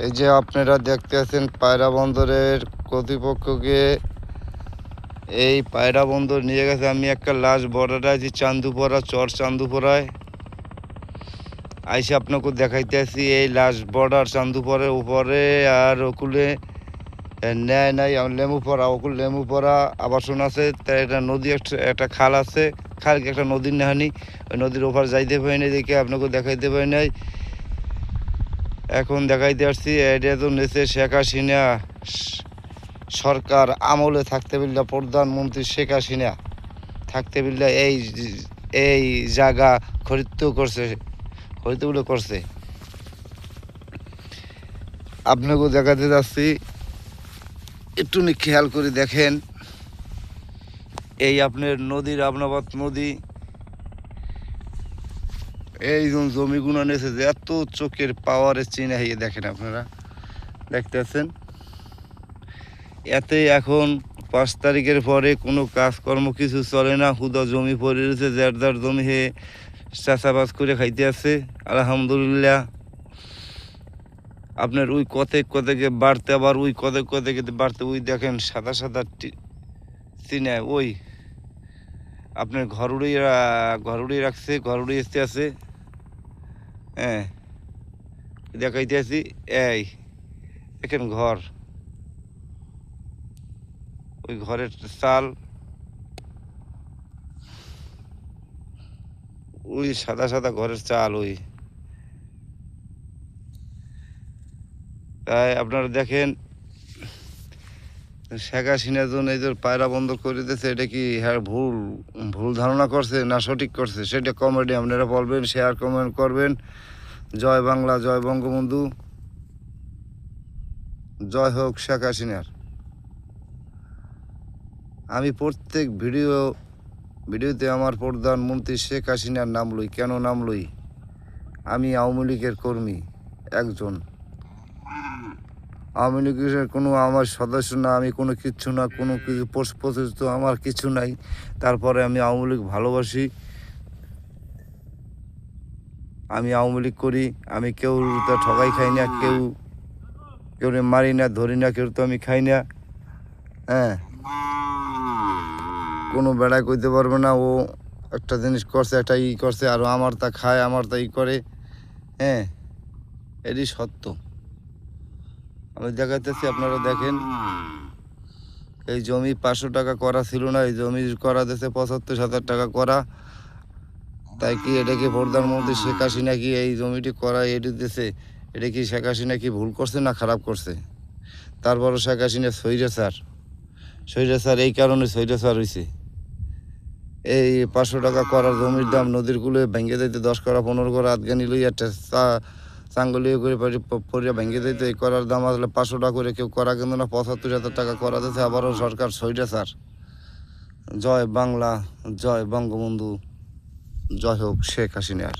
এই যে আপনারা দেখতে আছেন পায়রা বন্দরের কর্তৃপক্ষকে এই পায়রা বন্দর নিয়ে গেছে। আমি একটা লাশ বর্ডারে আছি চান্দুপাড়া, চর চান্দুপাড়ায় আইসে আপনাকে দেখাইতে আছি। এই লাশ বর্ডার চান্দুপাড়ার উপরে আর ওকুলে ন্যায় নাই লেমুপাড়া, ওকুল লেমুপাড়া আবাসন আছে। তাই একটা নদী, একটা খাল আছে, খাল একটা নদীর নেহানি, ওই নদীর ওপার যাইতে পারি নাই দেখে আপনাকে দেখাইতে পারি নাই। এখন দেখাইতে আসছি। এটা তো নেছে শেখ হাসিনা সরকার আমলে থাকতে পারলে, প্রধানমন্ত্রী শেখ হাসিনা থাকতে পারলে এই জায়গা খরিদ করছে। আপনাকেও দেখাতে যাচ্ছি, একটু খেয়াল করে দেখেন। এই আপনার নদীর আপনাবাদ নদী, এই জমিগুলো নেছে যে এত চোখের পাওয়ারে চিনে হইয়ে দেখেন, আপনারা দেখতে পাচ্ছেন। এতে এখন 5 তারিখের পরে কোনো কাজকর্ম কিছু চলে না, হুদা জমি পড়ে রয়েছে, যার জমি হে চাষাবাদ করে খাইতে আছে আলহামদুলিল্লাহ। আপনার ওই কতেকে বাড়তে, আবার ওই কতেকে বাড়তে, ওই দেখেন সাদা সাদা চিনে, ওই আপনার ঘরুড়ি রাখছে, ঘরুড়ি এসতে আছে। হ্যাঁ, দেখাইতে আছি। এই দেখেন ঘর, ওই ঘরের চাল, ওই সাদা সাদা ঘরের চাল, ওই তাই আপনারা দেখেন শেখ হাসিনা জন এই যে পায়রা বন্ধ করে দিয়েছে, এটা কি হ্যাঁ ভুল ধারণা করছে না সঠিক করছে, সেটা কমেডি আপনারা বলবেন, শেয়ার কমেন্ট করবেন। জয় বাংলা, জয় বঙ্গবন্ধু, জয় হোক শেখ হাসিনার। আমি প্রত্যেক ভিডিওতে আমার প্রধানমন্ত্রী শেখ হাসিনার নাম লই। কেন নাম লই? আমি আওয়ামী লীগের কর্মী একজন, আওয়ামী লীগের কোনো আমার সদস্য না, আমি কোনো কিচ্ছু না, কোনো কিছু প্রতিষ্ঠিত আমার কিছু নাই। তারপরে আমি আওয়ামী লীগ ভালোবাসি, আমি আওয়ামী লীগ করি। আমি কেউ তো ঠকাই খাই না, কেউ মারি না, ধরি না, কেউ তো আমি খাই না। হ্যাঁ, কোনো বেড়ায় কইতে পারবে না ও একটা জিনিস করছে, একটা করছে, আর আমার তা খায়, আমার তা করে। হ্যাঁ, এটি সত্য। আমি দেখাইতেছি, আপনারা দেখেন। এই জমি 500 টাকা করা ছিল না, এই জমি করা দিয়েছে 75,000 টাকা করা। তাই কি এটা কি প্রধানমন্ত্রী শেখ হাসিনা কি এই জমিটি করা এটি দিয়েছে? এটা কি শেখ হাসিনা কি ভুল করছে না খারাপ করছে? তারপরও শেখ হাসিনা স্বৈরাচার এই কারণে স্বৈরাচার হয়েছে। এই 500 টাকা করার জমির দাম নদীর কূলে ভেঙে দিতে 10 করা 15 করা আধগানি লইয়া চাঙ্গলিয়ে করে পড়িয়া ভেঙে দিতে, এই করার দাম আসলে 500 টাকা করে কেউ করা কিন্তু না, 75,000 টাকা করা দিতে। আবারও সরকার স্বৈরাচার। জয় বাংলা, জয় বঙ্গবন্ধু, জয় হোক শেখ হাসিনার।